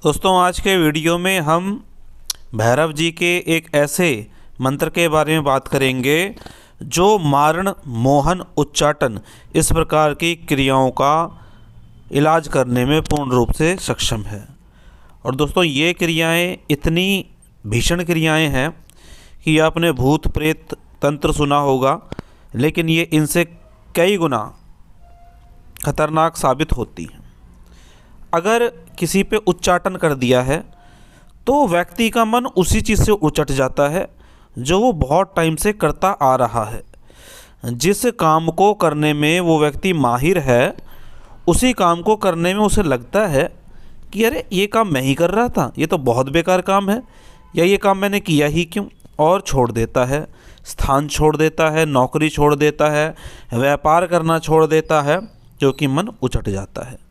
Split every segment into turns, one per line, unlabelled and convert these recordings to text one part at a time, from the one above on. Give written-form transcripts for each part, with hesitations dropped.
दोस्तों, आज के वीडियो में हम भैरव जी के एक ऐसे मंत्र के बारे में बात करेंगे जो मारण, मोहन, उच्चाटन इस प्रकार की क्रियाओं का इलाज करने में पूर्ण रूप से सक्षम है। और दोस्तों, ये क्रियाएं इतनी भीषण क्रियाएं हैं कि आपने भूत प्रेत तंत्र सुना होगा, लेकिन ये इनसे कई गुना खतरनाक साबित होती हैं। अगर किसी पे उच्चाटन कर दिया है तो व्यक्ति का मन उसी चीज़ से उचट जाता है जो वो बहुत टाइम से करता आ रहा है। जिस काम को करने में वो व्यक्ति माहिर है, उसी काम को करने में उसे लगता है कि अरे ये काम मैं ही कर रहा था, ये तो बहुत बेकार काम है, या ये काम मैंने किया ही क्यों, और छोड़ देता है। स्थान छोड़ देता है, नौकरी छोड़ देता है, व्यापार करना छोड़ देता है, क्योंकि मन उचट जाता है।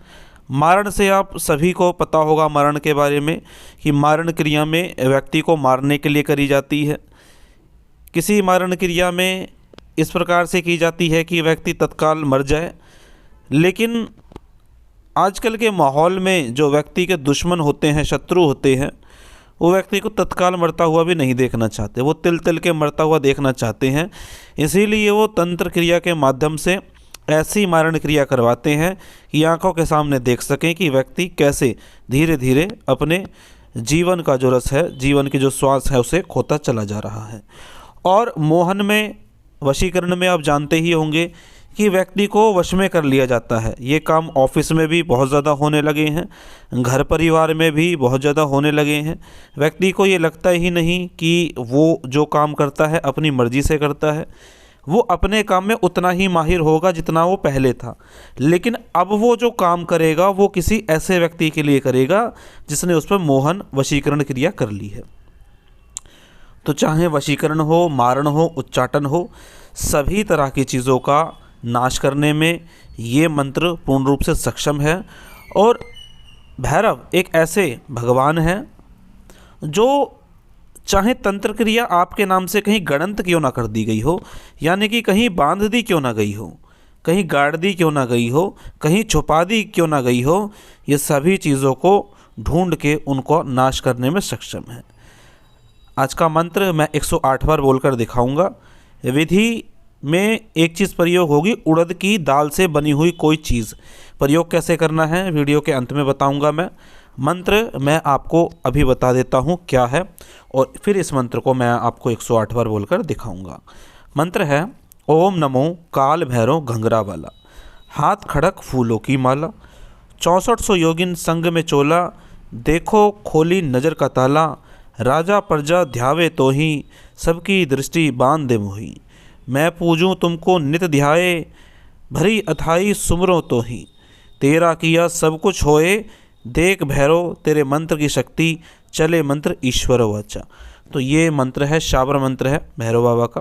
मारण से आप सभी को पता होगा मारण के बारे में कि मारण क्रिया में व्यक्ति को मारने के लिए करी जाती है। किसी मारण क्रिया में इस प्रकार से की जाती है कि व्यक्ति तत्काल मर जाए, लेकिन आजकल के माहौल में जो व्यक्ति के दुश्मन होते हैं, शत्रु होते हैं, वो व्यक्ति को तत्काल मरता हुआ भी नहीं देखना चाहते, वो तिल तिल के मरता हुआ देखना चाहते हैं। इसीलिए वो तंत्र क्रिया के माध्यम से ऐसी मारण क्रिया करवाते हैं कि आंखों के सामने देख सकें कि व्यक्ति कैसे धीरे धीरे अपने जीवन का जो रस है, जीवन की जो श्वास है, उसे खोता चला जा रहा है। और मोहन में, वशीकरण में आप जानते ही होंगे कि व्यक्ति को वश में कर लिया जाता है। ये काम ऑफिस में भी बहुत ज़्यादा होने लगे हैं, घर परिवार में भी बहुत ज़्यादा होने लगे हैं। व्यक्ति को ये लगता ही नहीं कि वो जो काम करता है अपनी मर्ज़ी से करता है, वो अपने काम में उतना ही माहिर होगा जितना वो पहले था, लेकिन अब वो जो काम करेगा वो किसी ऐसे व्यक्ति के लिए करेगा जिसने उस पर मोहन, वशीकरण क्रिया कर ली है। तो चाहे वशीकरण हो, मारण हो, उच्चाटन हो, सभी तरह की चीज़ों का नाश करने में ये मंत्र पूर्ण रूप से सक्षम है। और भैरव एक ऐसे भगवान हैं जो चाहे तंत्र क्रिया आपके नाम से कहीं गणंत क्यों ना कर दी गई हो, यानी कि कहीं बांध दी क्यों ना गई हो, कहीं गाड़ दी क्यों ना गई हो, कहीं छुपा दी क्यों ना गई हो, ये सभी चीज़ों को ढूंढ के उनको नाश करने में सक्षम है। आज का मंत्र मैं 108 बार बोलकर दिखाऊंगा। विधि में एक चीज़ प्रयोग होगी, उड़द की दाल से बनी हुई कोई चीज़। प्रयोग कैसे करना है वीडियो के अंत में बताऊंगा मैं। मंत्र मैं आपको अभी बता देता हूँ क्या है, और फिर इस मंत्र को मैं आपको 108 बार बोलकर दिखाऊंगा। मंत्र है ओम नमो काल भैरव घंघरा वाला, हाथ खड़क फूलों की माला, 6400 योगिन संग में चोला, देखो खोली नज़र का ताला, राजा प्रजा ध्यावे तो ही, सबकी दृष्टि बांध दे मोही, मैं पूजूं तुमको नित ध्याए, भरी अथाई सुमरो तो ही, तेरा किया सब कुछ होए, देख भैरव तेरे मंत्र की शक्ति, चले मंत्र ईश्वर वाचा। तो ये मंत्र है, शाबर मंत्र है भैरव बाबा का।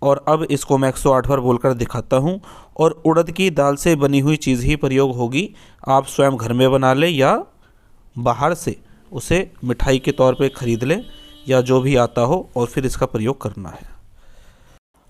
और अब इसको मैं 108 बार बोलकर दिखाता हूँ। और उड़द की दाल से बनी हुई चीज़ ही प्रयोग होगी। आप स्वयं घर में बना लें या बाहर से उसे मिठाई के तौर पे ख़रीद लें, या जो भी आता हो, और फिर इसका प्रयोग करना है।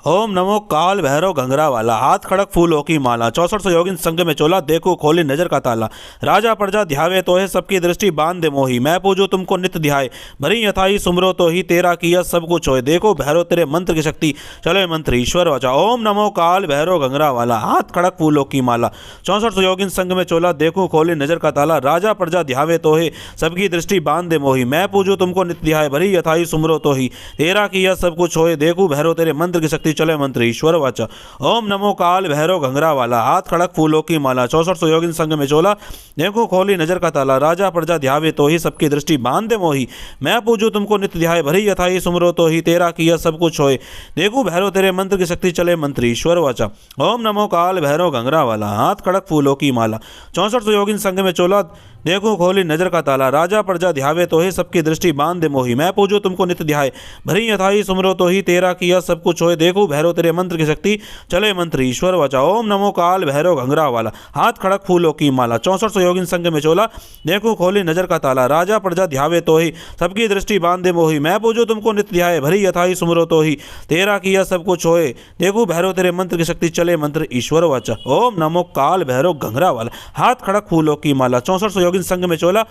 ओम नमो काल भैरव घंघरा वाला, हाथ खड़क फूलों की माला, 6400 योगिन संग में चोला, देखो खोली नजर का ताला, राजा प्रजा ध्यावे तो है, सबकी दृष्टि बांध दे मोही, मैं पूजो तुमको नित्य ध्याय, भरी यथाई सुमरो तो ही, तेरा किया सब कुछ होए, देखो भैरव तेरे मंत्र की शक्ति, चले मंत्र ईश्वर वाचा। ओम नमो काल भैरव घंघरा वाला, हाथ खड़क फूलों की माला, 6400 योगिन संग में चोला, देखो खोली नजर का ताला, राजा प्रजा ध्यावे तो है, सबकी दृष्टि बांध दे मोही, मैं पूजो तुमको नित्य ध्याय, भरी यथाई सुमरो तो ही, तेरा किया सब कुछ होए, देखो भैरव तेरे मंत्र की शक्ति, चले मंत्र ईश्वर वाचा। ओम नमो काल भैरव घंघरा वाला, हाथ खड़क फूलों की माला, 6400 योगिन संग में चोला, देखो खोली नजर का ताला, राजा प्रजा ध्यावे तो ही, सबकी दृष्टि बांध दे मोही, मैं पूजू तुमको नित्य ध्याय, भरी यथाई सुमरो तो ही, तेरा किया सब कुछ होए, देखो भैरव तेरे मंत्र की शक्ति, चले मंत्र ईश्वर वाचा। ओम नमो काल भैरव घंघरा वाला, हाथ खड़क फूलों की माला, 6400 योगिन संग में चोला, देखो खोली नजर का ताला, राजा प्रजा ध्यावे तो ही, सबकी दृष्टि बांध दे मोही, मैं पूजो तुमको नित्य ध्याय, भरी यथाई सुमरो तो ही, तेरा किया सब कुछ होए, देखो भैरव तेरे मंत्र की शक्ति, चले मंत्र ईश्वर वाचा। ओम नमो काल भैरव घंघरा वाला, हाथ खड़क फूलों की माला, 6400 योगिन संग में चोला, देखो खोली नजर का ताला, राजा प्रजा ध्यावे तो ही, सबकी दृष्टि बांध दे मोही, मैं पूजो तुमको नित्य ध्याय, भरी यथाई सुमरो तो ही, तेरा किया सब कुछ होए, देखो भैरव तेरे मंत्र की शक्ति, चले मंत्र ईश्वर वाचा। ओम नमो काल भैरव घंघरा वाला, हाथ खड़क फूलों की माला, 6400 योगिन योगिन संग में चोला,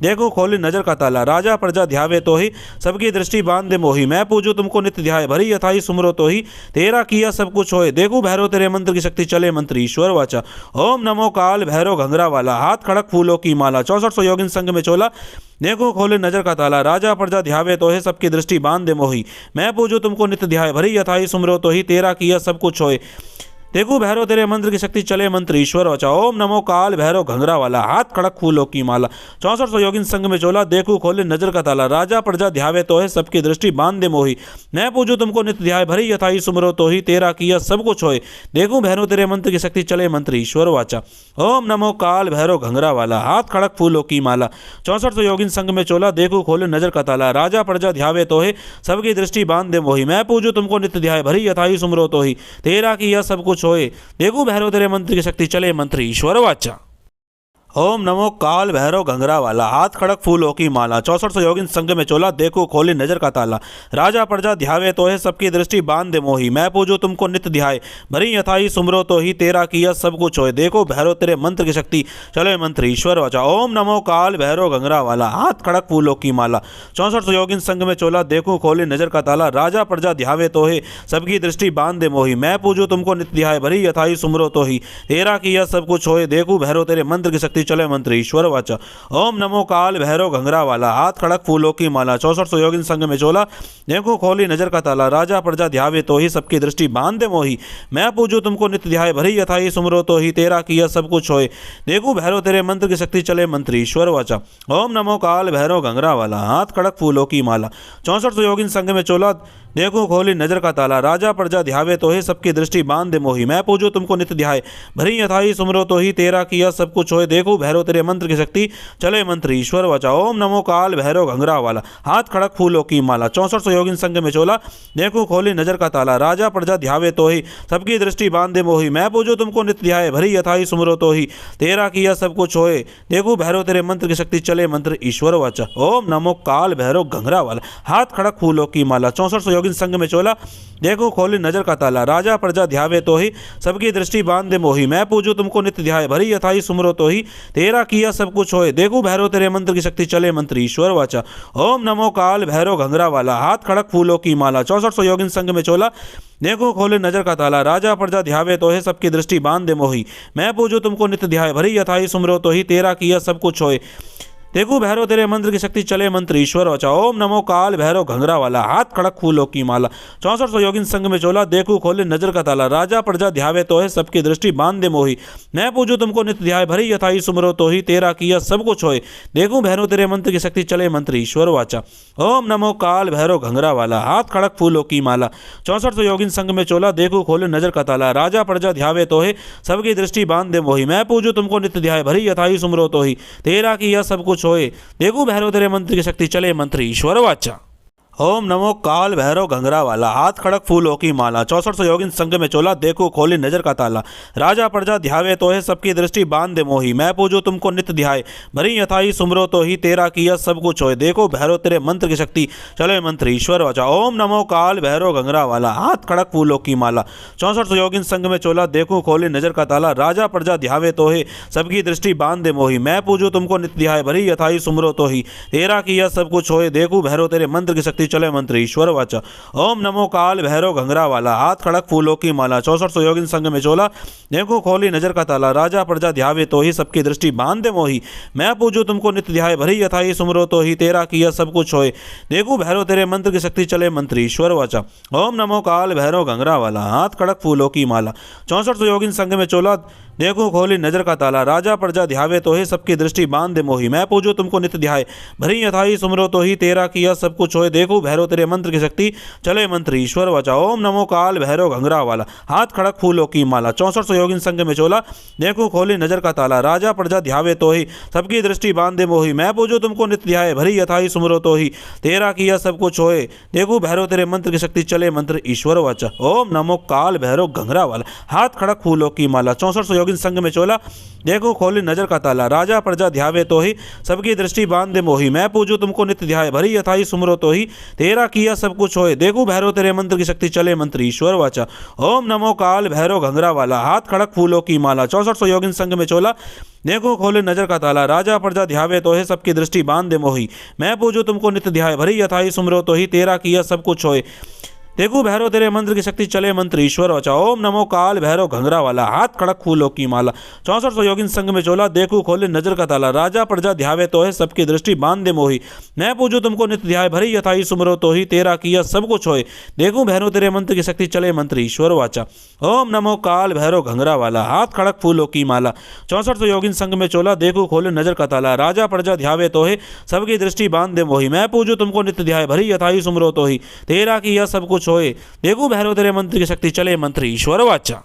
देखूं खोली नजर का ताला। राजा प्रजा ध्यावे तो ही, सबकी दृष्टि बांध दे मोही। मैं पूजू तुमको नित्य ध्याय, भरी यथाई सुमरो तो ही। तेरा किया सब कुछ होए, देखूं भैरव तेरे मंत्र की शक्ति चले मंत्र ईश्वर वाचा। ओम नमो काल भैरव घंघरा वाला, हाथ खड़क फूलों की माला। 6400 योगिन संग में चोला, देखो खोले नजर का ताला। राजा प्रजा ध्यावे तो है, सबकी दृष्टि बांध दे मोही। मैं पूजू तुमको नित्य ध्याय, भरी यथाई सुमरो तो ही। तेरा किया सब कुछ होए, देखो भैरव तेरे मंत्र की शक्ति चले मंत्र ईश्वर वचा। ओम नमो काल भैरव घंघरा वाला, हाथ खड़क फूलों की माला। 6400 योगिन संग में चोला, देखो खोले नजर का ताला। राजा प्रजा ध्यावे तो है, सबकी दृष्टि बांध दे मोही। मैं पूजू तुमको नित्य ध्याय, भरी यथाई सुमरो तो ही। तेरा किया सब कुछ होए, देखो भैरव तेरे मंत्र की शक्ति चले मंत्र ईश्वर वाचा। ओम नमो काल भैरव घंघरा वाला, हाथ खड़क फूलों की माला। 6400 योगिन संग में चोला, देखो खोले नजर का ताला। राजा प्रजा ध्यावे तो है, सबकी दृष्टि बांध दे मोही। मैं पूजू तुमको नित्य ध्याय, भरी यथाई सुमरो तो ही। तेरा किया सब कुछ होए, देखो भैरव तेरे मंत्र की शक्ति चले मंत्र ईश्वर वाचा। ओम नमो काल भैरव घंघरा वाला, हाथ खड़क फूलों की माला। 6400 योगिन संग में चोला, देखो खोली नजर का ताला। राजा प्रजा ध्यावे तो है, सबकी दृष्टि बांध दे मोही। मैं पूजू तुमको नित्य ध्याय, भरी यथाई सुमरो तो ही। तेरा किया सब कुछ होए, देखो भैरव तेरे मंत्र की शक्ति चले मंत्र ईश्वर वाचा। ओम नमो काल भैरव घंघरा वाला, हाथ खड़क फूलों की माला। 6400 योगिन संग में चोला, देखो खोली नजर का ताला। राजा प्रजा ध्यावे तो है, सबकी दृष्टि बांध दे मोही। मैं पूजू तुमको नित्य ध्याय, भरी यथाई सुमरो तो ही। तेरा किया सब कुछ होए, देखो भैरव तेरे मंत्र की शक्ति चले मंत्र ईश्वर वाचा। ओम नमो काल भैरव घंघरा वाला, हाथ खड़क फूलों की माला। 6400 योगिन संग में चोला, देखो खोली नजर का ताला। राजा प्रजा ध्यावे तो ही, सबकी दृष्टि बांध दे मोही। मैं पूजू तुमको नित्य ध्याय, भरी यथाई सुमरो तो ही। तेरा किया सब कुछ होए, देखो भैरव तेरे मंत्र की शक्ति चले मंत्र ईश्वर वाचा। ओम नमो काल भैरव घंघरा वाला, हाथ खड़क फूलों की माला। 6400 योगिन संग में चोला, देखो खोली नजर का ताला। राजा प्रजा ध्यावे तो है, सबकी दृष्टि बांध दे मोही। मैं पूजू तुमको नित्य ध्याय, भरी यथाई सुमरो तो ही। तेरा किया सब कुछ होए, देखो भैरव तेरे मंत्र की शक्ति चले मंत्र ईश्वर वाचा। ओम नमो काल भैरव घंघरा वाला, हाथ खड़क फूलों की माला। 6400 योगिन संग में चोला, देखो खोली नजर का ताला। राजा प्रजा ध्यावे तो ही, सबकी दृष्टि बांध दे मोही। मैं पूजू तुमको नित्य ध्याय, भरी यथाई सुमरो तो ही। तेरा किया सब कुछ होए, देखो भैरव तेरे मंत्र की शक्ति चले मंत्र ईश्वर वाचा। ओम नमो काल भैरव घंघरा वाला, हाथ खड़क फूलों की माला। 6400 योगिन संग में चोला, देखो खोली नजर का ताला। राजा प्रजा ध्यावे तो ही, सबकी दृष्टि बांध दे मोही। मैं पूजू तुमको नित्य ध्याय, भरी यथाई सुमरो तो ही। तेरा किया सब कुछ होए, देखो भैरव तेरे मंत्र की शक्ति चले मंत्र ईश्वर वाचा। ओम नमो काल भैरव घंघरा वाला, हाथ खड़क फूलों की माला। 6400 योगिन संग में चोला, देखो खोले नजर का ताला। राजा प्रजा ध्यावे तो है, सबकी दृष्टि बांध दे मोही। मैं पूजू तुमको नित्य ध्याय, भरी यथाई सुमरो तो ही। तेरा किया सब कुछ होए, देखो भैरव तेरे मंत्र की शक्ति चले मंत्र ईश्वर वाचा। ओम नमो काल भैरव घंघरा वाला, हाथ खड़क फूलों की माला। 6400 योगिन संग में चोला, देखो खोले नजर का ताला। राजा प्रजा ध्यावे तो है, सबकी दृष्टि बांध दे मोही। मैं पूजू तुमको नित्य ध्याय, भरी यथाई सुमरो तो ही। तेरा किया सब कुछ होए, देखो भैरव तेरे मंत्र की शक्ति चले मंत्र ईश्वर वाचा। ओम नमो काल भैरव घंघरा वाला, हाथ खड़क फूलों की माला। 6400 योगिन संग में चोला, देखो खोले नजर का ताला। राजा प्रजा ध्यावे तो है, सबकी दृष्टि बांध दे मोही। मैं पूजू तुमको नित्य ध्याय, भरी यथाई सुमरो तो ही। तेरा किया सब कुछ होए, देखो भैरव तेरे मंत्र की शक्ति चले मंत्र ईश्वर वाचा। ओम नमो काल भैरव घंघरा वाला, हाथ खड़क फूलों की माला। 6400 योगिन संग में चोला, देखो खोली नजर का ताला। राजा प्रजा ध्यावे तो है, सबकी दृष्टि बांध दे मोही। मैं पूजू तुमको नित्य ध्याय, भरी यथाई सुमरो तो ही। तेरा किया सब कुछ होए, देखो भैरव तेरे मंत्र की शक्ति चले मंत्र ईश्वर वाचा। ओम नमो काल भैरव घंघरा वाला, हाथ खड़क फूलों की माला। 6400 योगिन संग में चोला, देखो खोली नजर का ताला। राजा प्रजा ध्यावे तो है, सबकी दृष्टि बांध दे मोही। मैं पूजू तुमको नित्य ध्याय, भरी यथाई सुमरो तो ही। तेरा किया सब कुछ होए, देखो भैरव तेरे मंत्र की शक्ति चले मंत्र ईश्वर वाचा। ओम नमो काल भैरव घंघरा वाला, हाथ खड़क फूलों की माला। 6400 योगिन संग में चोला, देखो खोली नजर का ताला। राजा प्रजा ध्यावे तो ही, सबकी दृष्टि बांध दे मोही। मैं पूजू तुमको नित्य ध्याय, भरी यथाई सुमरो तो ही। तेरा किया सब कुछ होए, देखो भैरव तेरे मंत्र की शक्ति चले मंत्र ईश्वर वाचा। ओम नमो काल भैरव घंघरा वाला, हाथ खड़क फूलों की माला। 6400 योगिन संग में चोला, देखो खोली नजर का ताला। राजा प्रजा ध्यावे तो है, सबकी दृष्टि बांध दे मोही। मैं पूजू तुमको नित्य ध्याय, भरी यथाई सुमरो तो ही। तेरा किया सब कुछ होए, देखो भैरव तेरे मंत्र की शक्ति चले मंत्र ईश्वर वाचा। ओम नमो काल भैरव घंघरा वाला, हाथ खड़क फूलों की माला। 6400 योगिन संग में चोला, देखो खोली नजर का ताला। राजा प्रजा ध्यावे तो ही, सबकी दृष्टि बांध दे मोही। मैं पूजू तुमको नित्य ध्याय, भरी यथाई सुमरो तो ही। तेरा किया सब कुछ होए, देखो भैरव तेरे मंत्र की शक्ति चले मंत्र ईश्वर वाचा। ओम नमो काल भैरव घंघरा वाला, हाथ खड़क फूलों की माला। 6400 योगिन संग में चोला, देखो खोली नजर का ताला। राजा प्रजा ध्यावे तो ही, सबकी दृष्टि बांध दे मोही। मैं पूजू तुमको नित्य ध्याय, भरी यथाई सुमरो तो ही। तेरा किया सब कुछ होए, देखो भैरव तेरे मंत्र की शक्ति चले मंत्र ईश्वर वाचा। ओम नमो काल भैरव घंघरा वाला, हाथ खड़क फूलों की माला। 6400 योगिन संग में चोला, देखूं खोले नजर का ताला, राजा प्रजा ध्यावे तो है सबकी दृष्टि बांध दे मोही। मैं पूजूं तुमको नित्य ध्याय, भरी यथाई सुमरो तो ही तेरा किया सब कुछ होए। देखो भैरव तेरे मंत्र की शक्ति चले मंत्र ईश्वर वचा। ओम नमो काल भैरव घंघरा वाला, हाथ खड़क फूलों की माला। 64 योगिन संग में चोला, देखो खोले नजर का ताला, राजा प्रजा ध्यावे तो है सबकी दृष्टि बांध दे मोही। मैं पूजू तुमको नित्य ध्याय, भरी यथाई सुमरो तो ही तेरा किया सब कुछ होए। देखो भैरव तेरे मंत्र की शक्ति चले मंत्र ईश्वर वाचा। ओम नमो काल भैरव घंघरा वाला, हाथ खड़क फूलों की माला। 64 योगिन संग में चोला, देखो खोले नजर का ताला, राजा प्रजा ध्यावे तो है सबकी दृष्टि बांध दे मोही। मैं पूजू तुमको नित्य ध्याय, भरी यथाई सुमरो तो ही तेरा किया सब कुछ होए। देखो भैरव तेरे मंत्र की शक्ति चले मंत्र ईश्वर वाचा।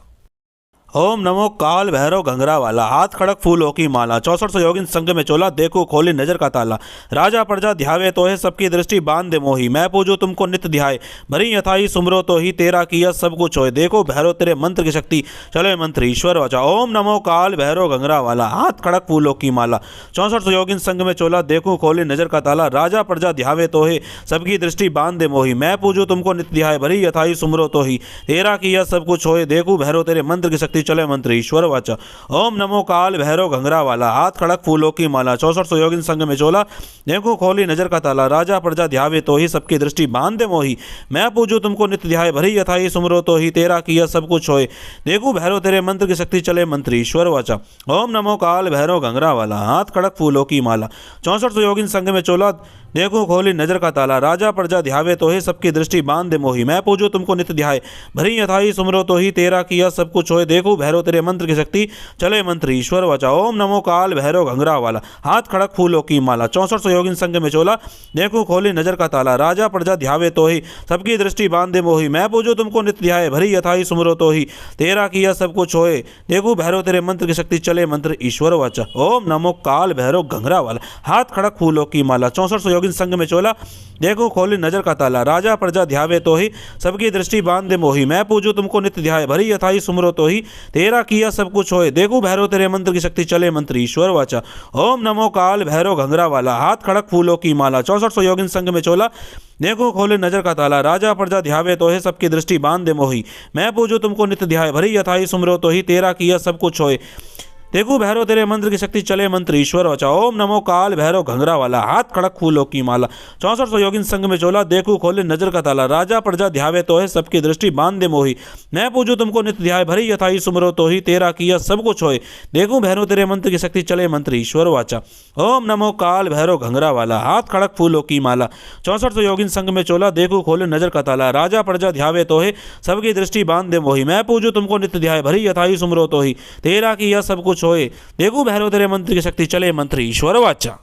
ओम नमो काल भैरव घंघरा वाला, हाथ खड़क फूलों की माला। 64 योगिन संग में चोला, देखो खोली नजर का ताला, राजा प्रजा ध्यावे तो है सबकी दृष्टि बांध दे मोही। मैं पूजू तुमको नित्य ध्याय, भरी यथाई सुमरो तो ही तेरा किया सब कुछ होए। देखो भैरव तेरे मंत्र की शक्ति चले मंत्र ईश्वर वाचा। ओम नमो काल भैरव घंघरा वाला, हाथ खड़क फूलों की माला। 64 योगिन संग में चोला, देखो खोली नजर का ताला, राजा प्रजा ध्यावे तो है सबकी दृष्टि बांध दे मोही। मैं पूजू तुमको नित्य ध्याय, भरी यथाई सुमरो तो ही तेरा किया सब कुछ होए। देखो भैरव तेरे मंत्र की शक्ति चले मंत्र ईश्वर वाचा। ओम नमो काल भैरव घंघरा वाला, हाथ खड़क फूलों की माला। 64 योगिन संग में चोला, देखो खोली नजर का ताला, राजा प्रजा ध्यावे तो ही सबकी दृष्टि बांध दे मोही। मैं पूजू तुमको नित्य ध्याय, भरी यथाई सुमरो तो ही तेरा किया सब कुछ होए। देखो भैरव तेरे मंत्र की शक्ति चले मंत्र ईश्वर वाचा। ओम नमो काल भैरव घंघरा वाला, हाथ खड़क फूलों की माला। 64 योगिन संग में चोला, देखो खोली नजर का ताला, राजा प्रजा ध्यावे तो है सबकी दृष्टि बांध दे मोही। मैं पूजू तुमको नित्य ध्याय, भरी यथाई सुमरो तो ही तेरा किया सब कुछ होए। देखो भैरव तेरे मंत्र की शक्ति चले मंत्र ईश्वर वाचा। ओम नमो काल भैरव घंघरा वाला, हाथ खड़क फूलों की माला। 64 योगिन संग में चोला, देखो खोली नजर का ताला, राजा प्रजा ध्यावे तो ही सबकी दृष्टि बांध दे मोही। मैं पूजू तुमको नित्य ध्याय, भरी यथाई सुमरो तो ही तेरा किया सब कुछ होए। देखो भैरव तेरे मंत्र की शक्ति चले मंत्र ईश्वर वाचा। ओम नमो काल भैरव घंघरा वाला, हाथ खड़क फूलों की माला। 64 योगिन संग में चोला, देखो खोली नजर का ताला, राजा प्रजा ध्यावे तो ही सबकी दृष्टि बांध दे मोही। मैं पूजू तुमको नित्य ध्याय, भरी यथाई सुमरो तो ही तेरा किया सब कुछ होए। देखो भैरव तेरे मंत्र की शक्ति चले मंत्र ईश्वर वाचा। ओम नमो काल भैरव घंघरा वाला, हाथ खड़क फूलों की माला। 64 योगिन संग में चोला, देखो खोले नजर का ताला, राजा प्रजा ध्यावे तो है सबकी दृष्टि बांध दे मोही। मैं पूजू तुमको नित्य ध्याय, भरी यथाई सुमरो तो ही तेरा किया सब कुछ होए। देखो भैरव तेरे मंत्र की शक्ति चले मंत्र ईश्वर वाचा। ओम नमो काल भैरव घंघरा वाला, हाथ खड़क फूलों की माला। 64 योगिन संग में चोला, देखो खोले नजर का ताला, राजा प्रजा ध्यावे तो है सबकी दृष्टि बांध दे मोही। मैं पूजू तुमको नित्य ध्याय, भरी यथाई सुमरो तो ही तेरा किया सब कुछ होए। देखो भैरव तेरे मंत्र की शक्ति चले मंत्र ईश्वर वाचा। ओम नमो काल भैरव घंघरा वाला, हाथ खड़क फूलों की माला। 64 योगिन संग में चोला, देखो खोले नजर का ताला, राजा प्रजा ध्यावे तो है सबकी दृष्टि बांध दे मोही। मैं पूजू तुमको नित्य ध्याय, भरी यथाई सुमरो तो ही तेरा किया सब कुछ होए। देखो भैरव तेरे मंत्र की शक्ति चले मंत्र ईश्वर वाचा।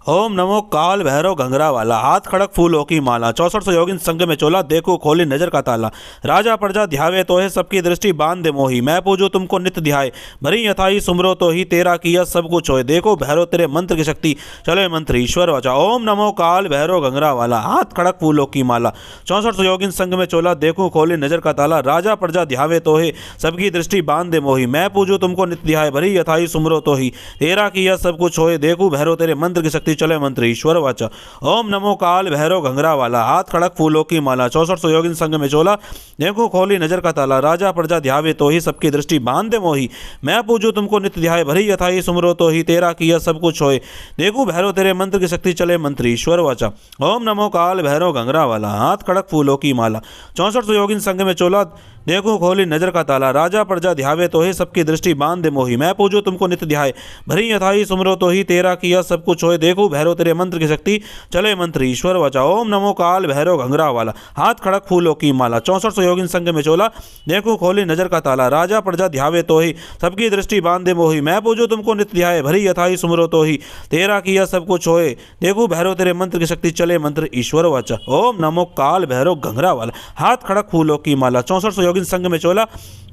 ओम नमो काल भैरव घंघरा वाला, हाथ खड़क फूलों की माला। 64 योगिन संग में चोला, देखो खोली नजर का ताला, राजा प्रजा ध्यावे तो है सबकी दृष्टि बांध दे मोही। मैं पूजू तुमको नित्य ध्याय, भरी यथाई सुमरो तो ही तेरा किया सब कुछ होए। देखो भैरव तेरे मंत्र की शक्ति चले मंत्र ईश्वर वाचा। ओम नमो काल भैरव घंघरा वाला, हाथ खड़क फूलों की माला। 64 योगिन संग में चोला, देखो खोली नजर का ताला, राजा प्रजा ध्यावे तो है सबकी दृष्टि बांध दे मोही। मैं पूजू तुमको नित्य ध्याय, भरी यथाई सुमरो तो ही तेरा किया सब कुछ होए। देखो भैरव तेरे मंत्र की शक्ति चले मंत्र ईश्वर वाचा। ओम नमो काल भैरव घंघरा वाला, हाथ खड़क फूलों की माला। 64 योगिन संग में चोला, देखो खोली नजर का ताला, राजा प्रजा ध्यावे तो ही सबकी दृष्टि बांध दे मोही। मैं पूजू तुमको नित्य ध्याय, भरी यथाई सुमरो तो ही तेरा किया सब कुछ होए। देखो भैरव तेरे मंत्र की शक्ति चले मंत्र ईश्वर वाचा। ओम नमो काल भैरव घंघरा वाला, हाथ खड़क फूलों की माला। 64 योगिन संग में चोला, देखो खोली नजर का ताला, राजा प्रजा ध्यावे तो ही सबकी दृष्टि बांध दे मोही। मैं पूजू तुमको नित्य ध्याय, भरी यथाई सुमरो तो ही तेरा किया सब कुछ होए। देखो भैरव तेरे मंत्र की शक्ति चले मंत्र ईश्वर वाचा। ओम नमो काल भैरव घंघरा वाला, हाथ खड़क फूलों की माला। 64 योगिन संग में चोला, देखो खोली नजर का ताला, राजा प्रजा ध्यावे तो ही सबकी दृष्टि बांध दे मोही। मैं पूजू तुमको नित्य ध्याय, भरी यथाई सुमरो तो ही तेरा किया सब कुछ होए। देखो भैरव तेरे मंत्र की शक्ति चले मंत्र ईश्वर वाचा। ओम नमो काल भैरव घंघरा वाला, हाथ खड़क फूलों की माला। 64 योगिन संग में चोला,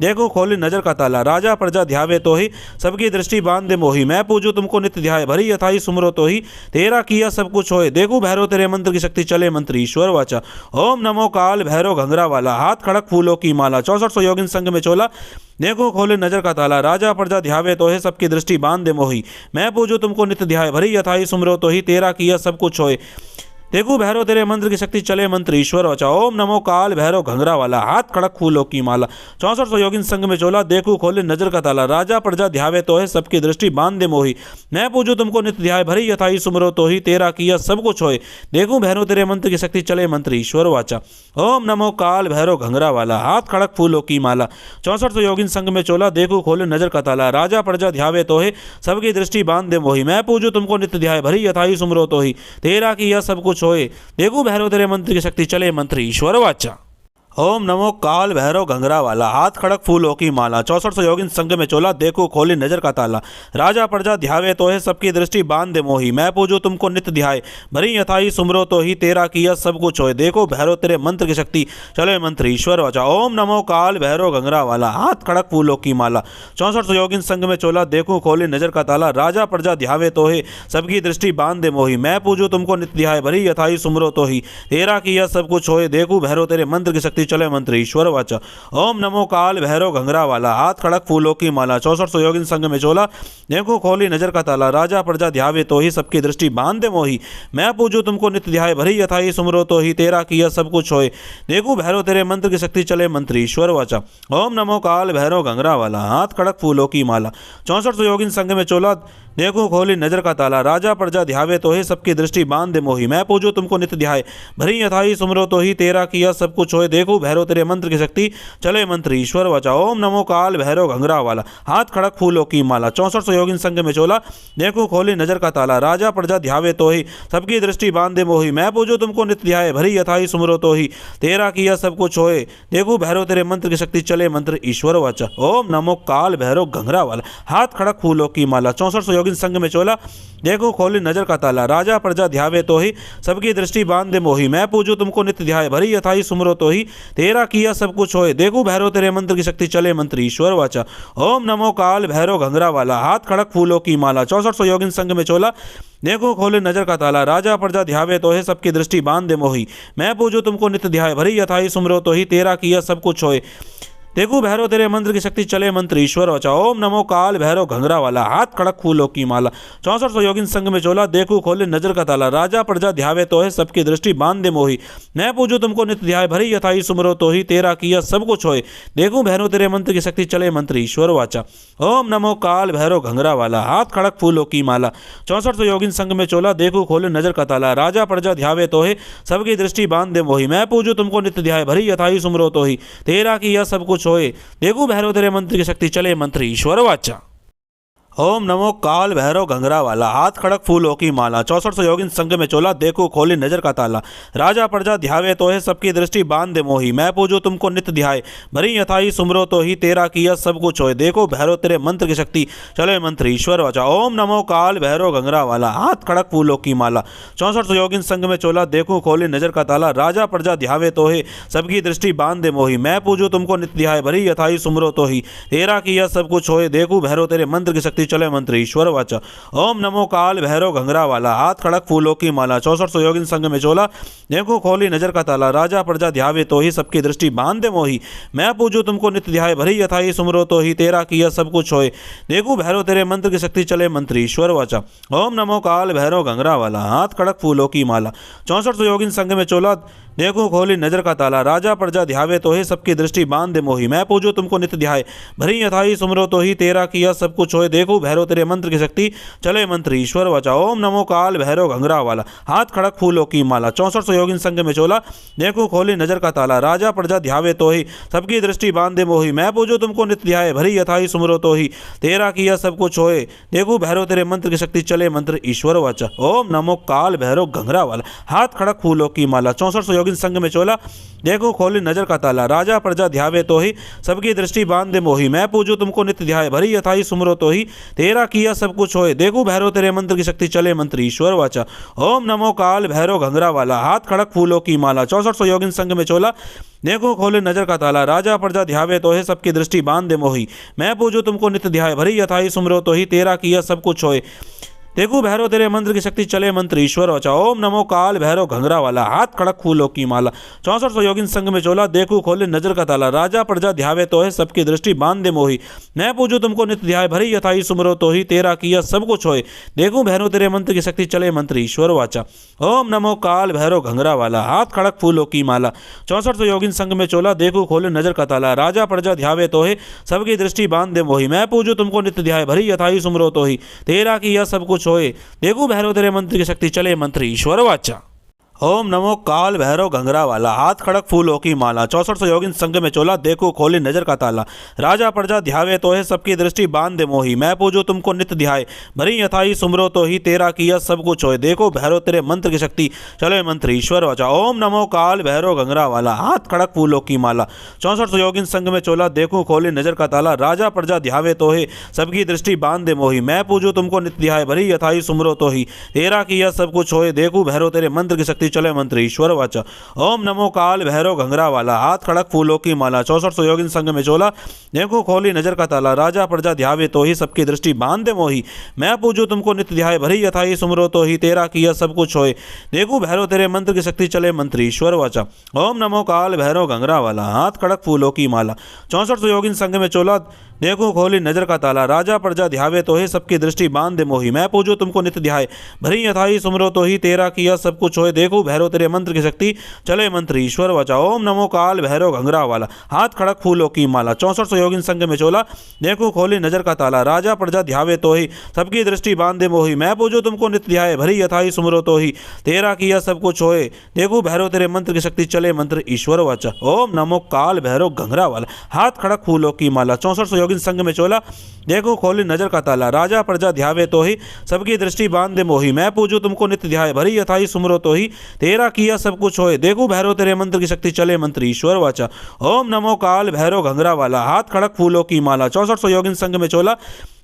देखो खोली नजर का ताला, राजा प्रजा ध्यावे तो ही सबकी दृष्टि बांध दे मोही। मैं पूजू तुमको नित्य ध्याय, भरी यथाई सुमरो तो ही तेरा किया सब कुछ होए। देखो भैरव तेरे मंत्र की शक्ति चले मंत्र ईश्वर वाचा। ओम नमो काल भैरव घंघरा वाला, हाथ खड़क फूलों की माला। 64 योगिन संग में चोला, देखो खोले नजर का ताला, राजा प्रजा ध्यावे तो है सबकी दृष्टि बांध दे मोही। मैं पूजू तुमको नित्य ध्याय, भरी यथाई सुमरो तो ही तेरा किया सब कुछ होए। देखो भैरव तेरे मंत्र की शक्ति चले मंत्र ईश्वर वाचा। ओम नमो काल भैरव घंघरा वाला, हाथ खड़क फूलों की माला। 64 योगिन संग में चोला, देखो खोले नजर का ताला। राजा प्रजा ध्यावे तो है, सबकी दृष्टि बांध दे मोही। मैं पूजू तुमको नित्य ध्याय, भरी यथाई सुमरो तो ही। तेरा किया सब कुछ होए, देखूं भैरव तेरे मंत्र की शक्ति चले मंत्र ईश्वर वाचा। ओम नमो काल भैरव घंघरा वाला, हाथ खड़क फूलों की माला। 64 योगिन संग में चोला, देखो खोले नजर का ताला। राजा प्रजा ध्यावे तो है, सबकी दृष्टि बांध दे मोही। मैं पूजू तुमको नित्य ध्याय, भरी यथाई सुमरो तो ही। तेरा किया सब कुछ होए, देखो भैरव तेरे मंत्र की शक्ति चले मंत्र ईश्वर वाचा। ओम नमो काल भैरव घंघरा वाला, हाथ खड़क फूलों की माला। 64 योगिन संग में चोला, देखो खोली नजर का ताला। राजा प्रजा ध्यावे तो है, सबकी दृष्टि बांध दे मोही। मैं पूजू तुमको नित्य ध्याय, भरी यथाई सुमरो तो ही। तेरा किया सब कुछ होए, देखो भैरव तेरे मंत्र की शक्ति चले मंत्र ईश्वर वाचा। ओम नमो काल भैरव घंघरा वाला, हाथ खड़क फूलों की माला। 64 योगिन संग में चोला, देखो खोली नजर का ताला। राजा प्रजा ध्यावे तो है, सबकी दृष्टि बांध दे मोही। मैं पूजू तुमको नित्य ध्याय, भरी यथाई सुमरो तो ही। तेरा किया सब कुछ होए, देखो भैरव तेरे मंत्र की शक्ति चले मंत्र ईश्वर वाचा। ओम नमो काल भैरव घंघरा वाला, हाथ खड़क फूलों की माला। 64 योगिन संग में चोला, देखो खोली नजर का ताला। राजा प्रजा ध्यावे तो ही, सबकी दृष्टि बांध दे मोही। मैं पूजू तुमको नित्य ध्याय, भरी यथाई सुमरो तो ही। तेरा किया सब कुछ होए, देखो भैरव तेरे मंत्र की शक्ति चले मंत्र ईश्वर वाचा। ओम नमो काल भैरव घंघरा वाला, हाथ खड़क फूलों की माला। 64 योगिन संग में चोला, देखो खोली नजर का ताला। राजा प्रजा ध्यावे तो है, सबकी दृष्टि बांध दे मोही। मैं पूजू तुमको नित्य ध्याय, भरी यथाई सुमरो तो ही। तेरा किया सब कुछ होए, देखो भैरव तेरे मंत्र की शक्ति चले मंत्र ईश्वर वाचा। ओम नमो काल भैरव घंघरा वाला, हाथ खड़क फूलों की माला। 64 योगिन संग में चोला, देखो खोली नजर का ताला। राजा प्रजा ध्यावे तो ही, सबकी दृष्टि बांध दे मोही। मैं पूजू तुमको नित्य ध्याय, भरी यथाई सुमरो तो ही। तेरा किया सब कुछ होए, देखो भैरव तेरे मंत्र की शक्ति चले मंत्र ईश्वर वाचा। ओम नमो काल भैरव घंघरा वाला, हाथ खड़क फूलों की माला। 64 योगिन संग में चोला, देखो खोली नजर का ताला। राजा प्रजा ध्यावे तो ही, सबकी दृष्टि बांध दे मोही। मैं पूजू तुमको नित्य ध्याय, भरी यथाई सुमरो तो ही। तेरा किया सब कुछ होए, देखो भैरव तेरे मंत्र की शक्ति चले मंत्र ईश्वर वाचा। ओम नमो काल भैरव घंघरा वाला, हाथ खड़क फूलों की माला। 64 योगिन संग में चोला, देखो खोले नजर का ताला। राजा प्रजा ध्यावे तो है, सबकी दृष्टि बांध दे मोही। मैं पूजू तुमको नित्य ध्याय, भरी यथाई सुमरो तो ही। तेरा किया सब कुछ होए, देखो भैरव तेरे मंत्र की शक्ति चले मंत्र ईश्वर वाचा। ओम नमो काल भैरव घंघरा वाला, हाथ खड़क फूलों की माला। 64 योगिन संग में चोला, देखो खोले नजर का ताला। राजा प्रजा ध्यावे तो है, सबकी दृष्टि बांध दे मोही। मैं पूजू तुमको नित्य ध्याय, भरी यथाई सुमरो तो ही। तेरा किया सब कुछ होए, देखो भैरव तेरे मंत्र की शक्ति चले मंत्र ईश्वर वाचा। ओम नमो काल भैरव घंघरा वाला, हाथ खड़क फूलों की माला। 64 योगिन संग में चोला, देखो खोले नजर का ताला। राजा प्रजा ध्यावे तो है, सबकी दृष्टि बांध दे मोही। मैं पूजू तुमको नित्य ध्याय, भरी यथाई सुमरो तो ही। तेरा किया सब कुछ होए, देखो भैरव तेरे मंत्र की शक्ति चले मंत्र ईश्वर वाचा। ओम नमो काल भैरव घंघरा वाला, हाथ खड़क फूलों की माला। 64 योगिन संग में चोला, देखो खोली नजर का ताला। राजा प्रजा ध्यावे तो है, सबकी दृष्टि बांध दे मोही। मैं पूजू तुमको नित्य ध्याय, भरी यथाई सुमरो तो ही। तेरा किया सब कुछ होए, देखो भैरव तेरे मंत्र की शक्ति चले मंत्र ईश्वर वाचा। ओम नमो काल भैरव घंघरा वाला, हाथ खड़क फूलों की माला। 64 योगिन संग में चोला, देखो खोली नजर का ताला। राजा प्रजा ध्यावे तो है, सबकी दृष्टि बांध दे मोही। मैं पूजू तुमको नित्य ध्याय, भरी यथाई सुमरो तो ही। तेरा किया सब कुछ होए, देखो भैरव तेरे मंत्र की शक्ति चले मंत्र ईश्वर वाचा। ओम नमो काल भैरव घंघरा वाला, हाथ खड़क फूलों की माला। 64 योगिन संग में चोला, देखो खोली नजर का ताला। राजा प्रजा ध्यावे तो ही, सबकी दृष्टि बांध दे मोही। मैं पूजू तुमको नित्य ध्याय, भरी यथाई सुमरो तो ही। तेरा किया सब कुछ होए, देखो भैरव तेरे मंत्र की शक्ति चले मंत्र ईश्वर वाचा। ओम नमो काल भैरव घंघरा वाला, हाथ खड़क फूलों की माला। 64 योगिन संग में चोला, देखो खोली नजर का ताला। राजा प्रजा ध्यावे तो है, सबकी दृष्टि बांध दे मोही। मैं पूजू तुमको नित्य ध्याय, भरी यथाई सुमरो तो ही। तेरा किया सब कुछ होए, देखो भैरव तेरे मंत्र की शक्ति चले मंत्र ईश्वर वाचा। ओम नमो काल भैरव घंघरा वाला, हाथ खड़क फूलों की माला। 64 योगिन संग में चोला, देखो खोली नजर का ताला। राजा प्रजा ध्यावे तो ही, सबकी दृष्टि बांध दे मोही। मैं पूजू तुमको नित्य ध्याय, भरी यथाई सुमरो तो ही। तेरा किया सब कुछ होए, देखो भैरव तेरे मंत्र की शक्ति चले मंत्र ईश्वर वाचा। ओम नमो काल भैरव घंघरा वाला, हाथ खड़क फूलों की माला। 64 योगिन संग में चोला, देखो खोली नजर का ताला। राजा प्रजा ध्यावे तो ही, सबकी दृष्टि बांध दे मोही। मैं पूजू तुमको नित्य ध्याय, भरी यथाई सुमरो तो ही। तेरा किया सब कुछ होए, देखो भैरव तेरे मंत्र की शक्ति चले मंत्र ईश्वर वाचा। ओम नमो काल भैरव घंघरा वाला, हाथ खड़क फूलों की माला। 64 योगिन संग में चोला, देखो खोले नजर का ताला। राजा प्रजा ध्यावे तो है, सबकी दृष्टि बांध दे मोही। मैं पूजू तुमको नित्य ध्याय, भरी यथाई सुमरो तो ही। तेरा किया सब कुछ होए, देखो भैरव तेरे मंत्र की शक्ति चले मंत्र ईश्वर वाचा। ओम नमो काल भैरव घंघरा वाला, हाथ खड़क फूलों की माला। 64 योगिन संग में चोला, देखो खोले नजर का ताला। राजा प्रजा ध्यावे तो है, सबकी दृष्टि बांध दे मोही। मैं पूजू तुमको नित्य ध्याय, भरी यथाई सुमरो तो ही। तेरा किया सब कुछ होए, देखो भैरव तेरे मंत्र की शक्ति चले मंत्र ईश्वर वाचा। ओम नमो काल भैरव घंघरा वाला, हाथ खड़क फूलों की माला। 64 योगिन संग में चोला, देखो खोले नजर का ताला। राजा प्रजा ध्यावे तो है, सबकी दृष्टि बांध दे मोही। मैं पूजू तुमको नित्य ध्याय, भरी यथाई सुमरो तो ही। तेरा किया सब कुछ होए, देखो भैरव तेरे मंत्र की शक्ति चले मंत्र ईश्वर वाचा। ओम नमो काल भैरव घंघरा वाला, हाथ खड़क फूलों की माला। 64 योगिन संग में चोला, देखो खोले नजर का ताला। राजा प्रजा ध्यावे तो है, सबकी दृष्टि बांध दे मोही। मैं पूजू तुमको नित्य ध्याय, भरी यथाई सुमरो तो ही। तेरा किया सब कुछ होए, देखो भैरव तेरे मंत्र की शक्ति चले मंत्र ईश्वर वाचा। ओम नमो काल भैरव घंघरा वाला, हाथ खड़क फूलों की माला। 64 योगिन संग में चोला, देखो खोले नजर का ताला। राजा प्रजा ध्यावे तो है, सबकी दृष्टि बांध दे मोही। मैं पूजू तुमको नित्य ध्याय, भरी यथाई सुमरो तो ही। तेरा किया सब कुछ होए, देखो भैरव तेरे मंत्र की शक्ति चले मंत्र ईश्वर वाचा। ओम नमो काल भैरव घंघरा वाला, हाथ खड़क फूलों की माला। 64 योगिन संग में चोला, देखो खोली नजर का ताला। राजा प्रजा ध्यावे तो ही, सबकी दृष्टि बांध दे मोही। मैं पूजू तुमको नित्य ध्याय, भरी यथाई सुमरो तो ही। तेरा किया सब कुछ होए, देखो भैरव तेरे मंत्र की शक्ति चले मंत्र ईश्वर वाचा। ओम नमो काल भैरव घंघरा वाला, हाथ खड़क फूलों की माला। 64 योगिन संग में चोला, देखो खोली नजर का ताला। राजा प्रजा ध्यावे तो है, सबकी दृष्टि बांध दे मोही। मैं पूजू तुमको नित्य ध्याय, भरी यथाई सुमरो तो ही। तेरा किया सब कुछ होए, देखो भैरव तेरे मंत्र की शक्ति चले मंत्र ईश्वर वाचा। ओम नमो काल भैरव घंघरा वाला, हाथ खड़क फूलों की माला। 64 योगिन संग में चोला, देखो खोली नजर का ताला। राजा प्रजा ध्यावे तो ही, सबकी दृष्टि बांध दे मोही। मैं पूजू तुमको नित्य ध्याय, भरी यथाई सुमरो तो ही। तेरा किया सब कुछ होए, देखो भैरव तेरे मंत्र की शक्ति चले मंत्र ईश्वर वाचा। ओम नमो काल भैरव घंघरा वाला, हाथ खड़क फूलों की माला। 64 योगिन संग में चोला, देखो खोली नजर का ताला। राजा प्रजा ध्यावे तो ही, सबकी दृष्टि बांध दे मोही। मैं पूजू तुमको नित्य ध्याय, भरी यथाई सुमरो तो ही। तेरा किया सब कुछ होए, देखो भैरव तेरे मंत्र की शक्ति चले मंत्र ईश्वर वाचा। ओम नमो काल भैरव घंघरा वाला, हाथ खड़क फूलों की माला। 64 योगिन संग में चोला,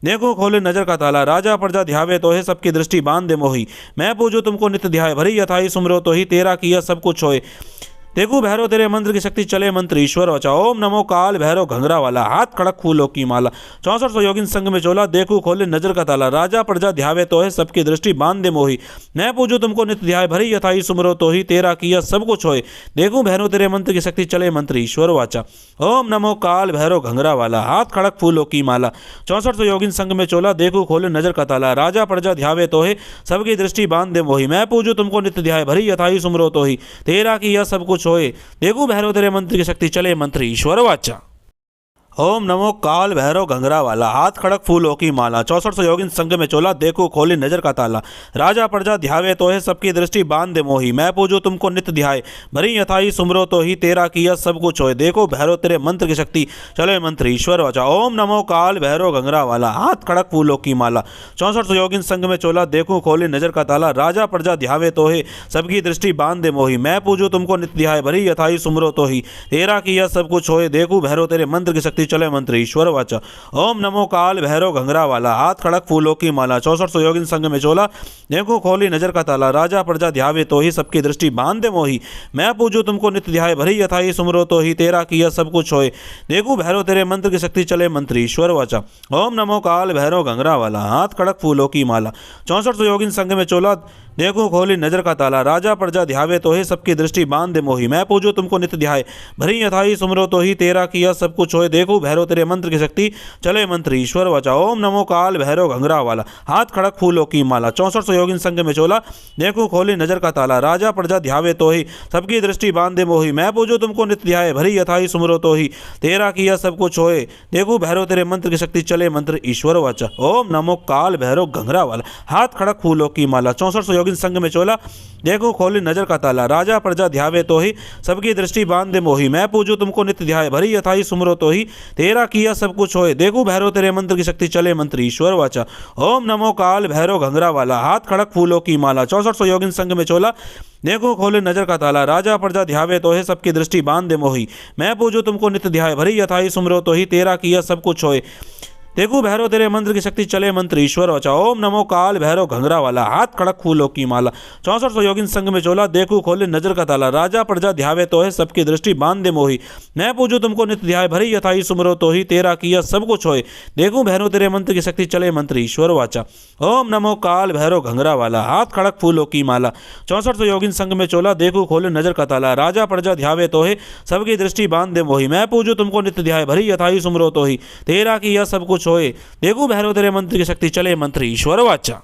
देखो खोले नजर का ताला। राजा प्रजा ध्यावे तो है, सबकी दृष्टि बांध दे मोही। मैं पूजू तुमको नित्य ध्याय, भरी यथाई सुमरो तो ही। तेरा किया सब कुछ होए, देखो भैरव तेरे मंत्र की शक्ति चले मंत्र ईश्वर वाचा। ओम नमो काल भैरव घंघरा वाला, हाथ खड़क फूलों की माला। 64 योगिन संग में चोला, देखो खोले नजर का ताला। राजा प्रजा ध्यावे तो है, सबकी दृष्टि बांध दे मोही। मैं पूजू तुमको नित्य ध्याय, भरी यथाई सुमरो तो ही। तेरा किया सब कुछ होए, देखो भैरव तेरे मंत्र की शक्ति चले मंत्र ईश्वर वाचा। ओम नमो काल भैरव घंघरा वाला, हाथ खड़क फूलों की माला। 64 योगिन संग में चोला, देखो खोले नजर का ताला। राजा प्रजा ध्यावे तो है, सबकी दृष्टि बांध दे मोही। मैं पूजू तुमको नित्य ध्याय, भरी यथाई सुमरो तो ही। तेरा किया सब कुछ होए, देखो भैरव तेरे मंत्र की शक्ति चले मंत्र ईश्वर वाचा। ओम नमो काल भैरव घंघरा वाला, हाथ खड़क फूलों की माला। 64 योगिन संग में चोला, देखो खोली नजर का ताला। राजा प्रजा ध्यावे तो है, सबकी दृष्टि बांध दे मोही। मैं पूजू तुमको नित्य ध्याय, भरी यथाई सुमरो तो ही। तेरा किया सब कुछ होए, देखो भैरव तेरे मंत्र की शक्ति चले मंत्र ईश्वर वाचा। ओम नमो काल भैरव घंघरा वाला, हाथ खड़क फूलों की माला। 64 योगिन संग में चोला, देखो खोली नजर का ताला। राजा प्रजा ध्यावे तो है, सबकी दृष्टि बांध दे मोही। मैं पूजू तुमको नित्य ध्याय, भरी यथाई सुमरो तो ही। तेरा किया सब कुछ होए, देखो भैरव तेरे मंत्र की शक्ति चले मंत्र ईश्वर वाचा। ओम नमो काल भैरव घंघरा वाला, हाथ खड़क फूलों की माला। 64 योगिन संग में चोला, देखो खोली नजर का ताला। राजा प्रजा ध्यावे तो ही, सबकी दृष्टि बांध दे मोही। मैं पूजू तुमको नित्य ध्याय, भरी यथाई सुमरो तो ही। तेरा किया सब कुछ होए, देखो भैरव तेरे मंत्र की शक्ति चले मंत्र ईश्वर वाचा। ओम नमो काल भैरव घंघरा वाला, हाथ खड़क फूलों की माला। 64 योगिन संग में चोला, देखो खोली नजर का ताला। राजा प्रजा ध्यावे तो है, सबकी दृष्टि बांध दे मोही। मैं पूजू तुमको नित्य ध्याय, भरी यथाई सुमरो तो ही। तेरा किया सब कुछ होए, देखो भैरव तेरे मंत्र की शक्ति चले मंत्र ईश्वर वाचा। ओम नमो काल भैरव घंघरा वाला, हाथ खड़क फूलों की माला। 64 योगिन संग में चोला, देखो खोली नजर का ताला। राजा प्रजा ध्यावे तो ही, सबकी दृष्टि बांध दे मोही। मैं पूजू तुमको नित्य ध्याय, भरी यथाई सुमरो तो ही। तेरा किया सब कुछ होए, देखो भैरव तेरे मंत्र की शक्ति चले मंत्र ईश्वर वाचा। ओम नमो काल भैरव घंघरा वाला, हाथ खड़क फूलों की माला। 64 योगिन संग में चोला, देखो खोली नजर का ताला। राजा प्रजा ध्यावे तो ही, सबकी दृष्टि बांध दे मोही। मैं पूजू तुमको नित्य ध्याय, भरी यथाई सुमरो तो ही। तेरा किया सब कुछ होए, देखो भैरव तेरे मंत्र की शक्ति चले मंत्र ईश्वर वाचा। ओम नमो काल भैरव घंघरा वाला, हाथ खड़क फूलों की माला। 64 योगिन संग में चोला, देखो खोले नजर का ताला। राजा प्रजा ध्यावे तो है, सबकी दृष्टि बांध दे मोही। मैं पूजू तुमको नित्य ध्याय, भरी यथाई सुमरो तो ही। तेरा किया सब कुछ होए, देखो भैरव तेरे मंत्र की शक्ति चले मंत्र ईश्वर वाचा। ओम नमो काल भैरव घंघरा वाला, हाथ खड़क फूलों की माला। 64 सौ योगिन संग में चोला, देखो खोले नजर का ताला। राजा प्रजा ध्यावे तो है, सबकी दृष्टि बांध दे मोही। मैं पूजू तुमको नित्य ध्याय, भरी यथाई सुमरो तो ही। तेरा किया सब कुछ होए, देखो भैरव तेरे मंत्र की शक्ति चले मंत्र ईश्वर वाचा। ओम नमो काल भैरव घंघरा वाला, हाथ खड़क फूलों की माला। 64 सौ योगिन संग में चोला, देखो खोले नजर का ताला। राजा प्रजा ध्यावे तो है, सबकी दृष्टि बांध दे मोही। मैं पूजू तुमको नित्य ध्याय, भरी यथाई सुमरो तो ही। तेरा किया सब कुछ होए, देखो भैरव तेरे मंत्र की शक्ति चले मंत्र ईश्वर वाचा।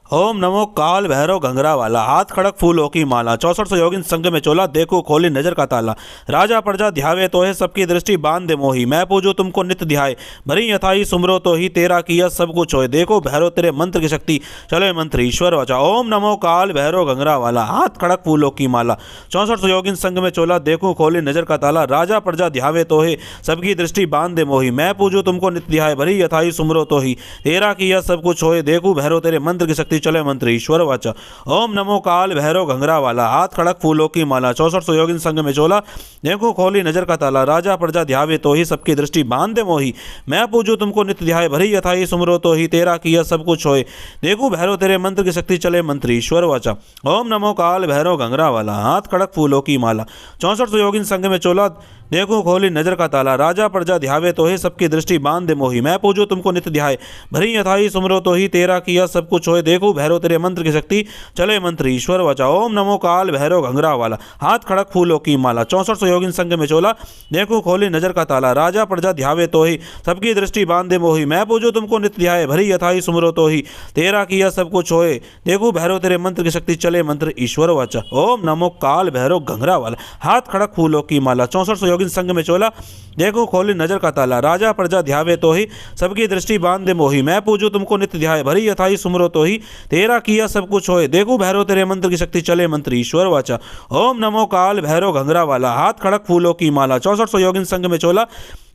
ओम नमो काल भैरव घंघरा वाला, हाथ खड़क फूलों की माला। 64 सौ योगिन संग में चोला, देखो खोली नजर का ताला। राजा प्रजा ध्यावे तो है, सबकी दृष्टि बांध दे मोही। मैं पूजो तुमको नित्य ध्याय, भरी यथाई सुमरो तो ही। तेरा किया सब कुछ होए, देखो भैरव तेरे मंत्र की शक्ति चले मंत्र ईश्वर वाचा। ओम नमो काल भैरव घंघरा वाला, हाथ खड़क फूलों की माला। 64 सौ योगिन संग में चोला, देखो खोली नजर का ताला। राजा प्रजा ध्यावे तो है, सबकी दृष्टि बांध दे मोही। मैं पूजो तुमको नित्य ध्याय, भरी यथाई सुमरो तो ही। तेरा किया सब कुछ होए, देखो भैरव तेरे मंत्र की शक्ति चले मंत्र ईश्वर वाचा। ओम नमो काल भैरव घंघरा वाला, हाथ खड़क फूलों की माला। 64 सौ योगिन संग में चोला, देखो खोली नजर का ताला। राजा प्रजा ध्यावे तो ही, सबकी दृष्टि बांध दे मोही। मैं पूजू तुमको नित्य ध्याय, भरी यथाई सुमरो तो ही। तेरा किया सब कुछ होए, देखो भैरव तेरे मंत्र की शक्ति चले मंत्र ईश्वर वाचा। ओम नमो काल भैरव घंघरा वाला, हाथ खड़क फूलों की माला। 64 सौ योगिन संग में चोला, देखो खोली नजर का ताला। राजा प्रजा ध्यावे तो है, सबकी दृष्टि बांध दे मोही। मैं पूजू तुमको नित्य ध्याय, भरी यथाई सुमरो तो ही। तेरा किया सब कुछ होए, देखो भैरव तेरे मंत्र की शक्ति चले मंत्र ईश्वर वाचा। ओम नमो काल भैरव घंघरा वाला, हाथ खड़क फूलों की माला। 64 सौ योगिन संग में चोला, देखो खोली नजर का ताला। राजा प्रजा ध्यावे तो ही, सबकी दृष्टि बांध दे मोही। मैं पूजू तुमको नित्य ध्याय, भरी यथाई सुमरो तो ही। तेरा किया सब कुछ होए, देखो भैरव तेरे मंत्र की शक्ति चले मंत्र ईश्वर वाचा। ओम नमो काल भैरव घंघरा वाला, हाथ खड़क फूलों की माला। 64 सौ योगिन संग में चोला, देखो खोली नजर का ताला। राजा प्रजा ध्यावे तो ही, सबकी दृष्टि बांध दे मोही। मैं पूजू तुमको नित्य ध्याय, भरी यथाई सुमरो तो ही। तेरा किया सब कुछ होए, देखो भैरव तेरे मंत्र की शक्ति चले मंत्र ईश्वर वाचा। ओम नमो काल भैरव घंघरा वाला, हाथ खड़क फूलों की माला। 64 सौ योगिन संग में चोला,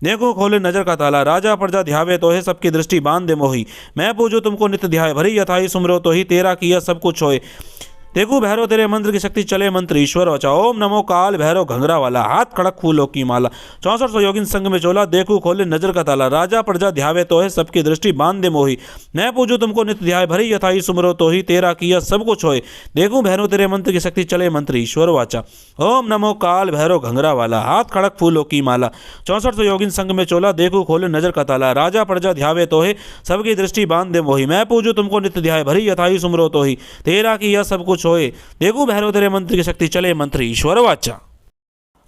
देखो खोले नजर का ताला। राजा प्रजा ध्यावे तो है, सबकी दृष्टि बांध दे मोही। मैं पूजू तुमको नित्य ध्याय, भरी यथाई सुमरो तो ही। तेरा किया सब कुछ होए, देखो भैरव तेरे मंत्र की शक्ति चले मंत्र ईश्वर वाचा। ओम नमो काल भैरव घंघरा वाला, हाथ खड़क फूलों की माला। 64 सौ योगिन संग में चोला, देखो खोले नजर का ताला। राजा प्रजा ध्यावे तो है, सबकी दृष्टि बांध दे मोही। मैं पूजू तुमको नित्य ध्याय, भरी यथाई सुमरो तो ही। तेरा किया सब कुछ होए, देखो भैरव तेरे मंत्र की शक्ति चले मंत्र ईश्वर वाचा। ओम नमो काल भैरव घंघरा वाला, हाथ खड़क फूलों की माला। 64 सौ योगिन संग में चोला, देखो खोले नजर का ताला। राजा प्रजा ध्यावे तो है, सबकी दृष्टि बांध दे मोही। मैं पूजू तुमको नित्य ध्याय, भरी यथाई सुमरो तो ही। तेरा किया सब कुछ होए, देखो भैरव तेरे मंत्र की शक्ति चले मंत्र ईश्वर वाचा।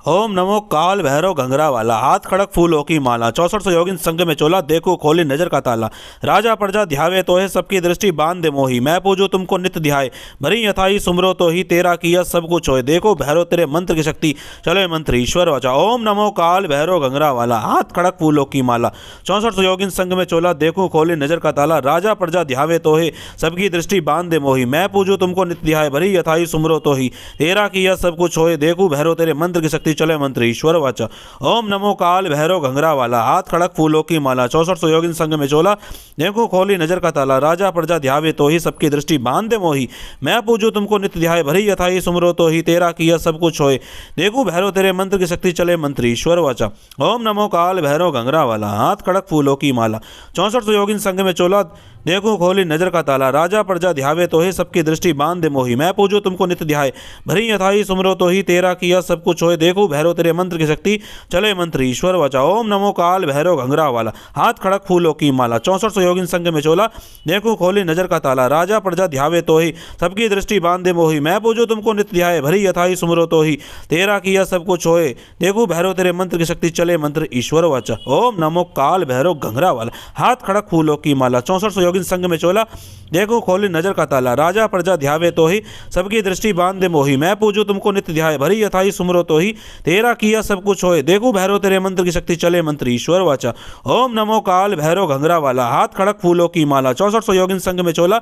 ओम नमो काल भैरव घंघरा वाला, हाथ खड़क फूलों की माला। 64 सौ योगिन संग में चोला, देखो खोली नजर का ताला। राजा प्रजा ध्यावे तो है, सबकी दृष्टि बांध दे मोही। मैं पूजू तुमको नित्य ध्याय, भरी यथाई सुमरो तो ही। तेरा किया सब कुछ होए, देखो भैरव तेरे मंत्र की शक्ति चले मंत्र ईश्वर वाचा। ओम नमो काल भैरव घंघरा वाला, हाथ खड़क फूलों की माला। 64 सौ योगिन संग में चोला, देखो खोली नजर का ताला। राजा प्रजा ध्यावे तो है, सबकी दृष्टि बांध दे मोही। मैं पूजू तुमको नित्य ध्याय, भरी यथाई सुमरो तो ही। तेरा किया सब कुछ होए, देखो भैरव तेरे मंत्र की शक्ति चले मंत्र ईश्वर वाचा। ओम नमो काल भैरव घंघरा वाला, हाथ खड़क फूलों की माला। 64 सौ योगिन संग में चोला, देखो खोली नजर का ताला। राजा प्रजा ध्यावे तो ही, सबकी दृष्टि बांध दे मोही। मैं पूजू तुमको नित्य ध्याय, भरी यथाई सुमरो तो ही। तेरा किया सब कुछ होए, देखो भैरव तेरे मंत्र की शक्ति चले मंत्र ईश्वर वाचा। ओम नमो काल भैरव घंघरा वाला, हाथ खड़क फूलों की माला। 64 सौ योगिन संग में चोला, देखो खोली नजर का ताला। राजा प्रजा ध्यावे तो है, सबकी दृष्टि बांध दे मोही। मैं पूजू तुमको नित्य ध्याय, भरी यथाई सुमरो तो ही। तेरा किया सब कुछ होए, देखो भैरव तेरे मंत्र की शक्ति चले मंत्र ईश्वर वाचा। ओम नमो काल भैरव घंघरा वाला, हाथ खड़क फूलों की माला। 64 सौ योगिन संग में चोला, देखो खोली नजर का ताला। राजा प्रजा ध्यावे तो ही, सबकी दृष्टि बांध दे मोही। मैं पूजू तुमको नित्य ध्याय, भरी यथाई सुमरो तो ही। तेरा किया सब कुछ होए, देखो भैरव तेरे मंत्र की शक्ति चले मंत्र ईश्वर वाचा। ओम नमो काल भैरव घंघरा वाला, हाथ खड़क फूलों की माला। 64 सौ योगिन संग में चोला, देखो खोली नजर का ताला। राजा प्रजा ध्यावे तो ही, सबकी दृष्टि बांध दे मोही। मैं पूजू तुमको नित्य ध्याय, भरी यथाई सुमरो तो ही। तेरा किया सब कुछ होए, देखो भैरव तेरे मंत्र की शक्ति चले मंत्र ईश्वर वाचा। ओम नमो काल भैरव घंघरा वाला, हाथ खड़क फूलों की माला। 64 सौ योगिन संग में चोला,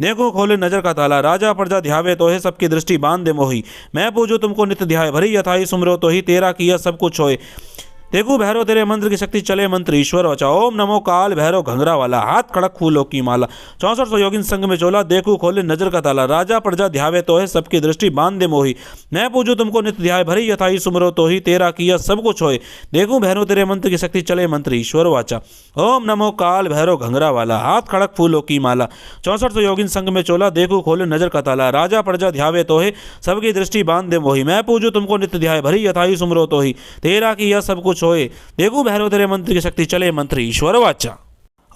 देखो खोले नजर का ताला। राजा प्रजा ध्यावे तो है, सबकी दृष्टि बांध दे मोही। मैं पूजू तुमको नित्य ध्याय, भरी यथाई सुमरो तो ही। तेरा किया सब कुछ होए, देखो भैरव तेरे मंत्र की शक्ति चले मंत्र ईश्वर वाचा। ओम नमो काल भैरव घंघरा वाला, हाथ खड़क फूलों की माला। 64 योगिन संग में चोला, देखो खोले नजर का ताला। राजा प्रजा ध्यावे तो है, सबकी दृष्टि बांध दे मोही। मैं पूजू तुमको नित्य ध्याय, भरी यथाई सुमरो तो ही। तेरा किया सब कुछ होए, देखो भैरव तेरे मंत्र की शक्ति चले मंत्र ईश्वर वाचा। ओम नमो काल भैरव घंघरा वाला, हाथ खड़क फूलों की माला। 64 योगिन संग में चोला, देखो खोले नजर का ताला। राजा प्रजा ध्यावे तो है, सबकी दृष्टि बांध दे मोही। मैं पूजू तुमको नित्य ध्याय, भरी यथाई सुमरो तो ही। तेरा किया सब कुछ होए, देखो भैरव तेरे मंत्र की शक्ति चले मंत्र ईश्वर वाचा।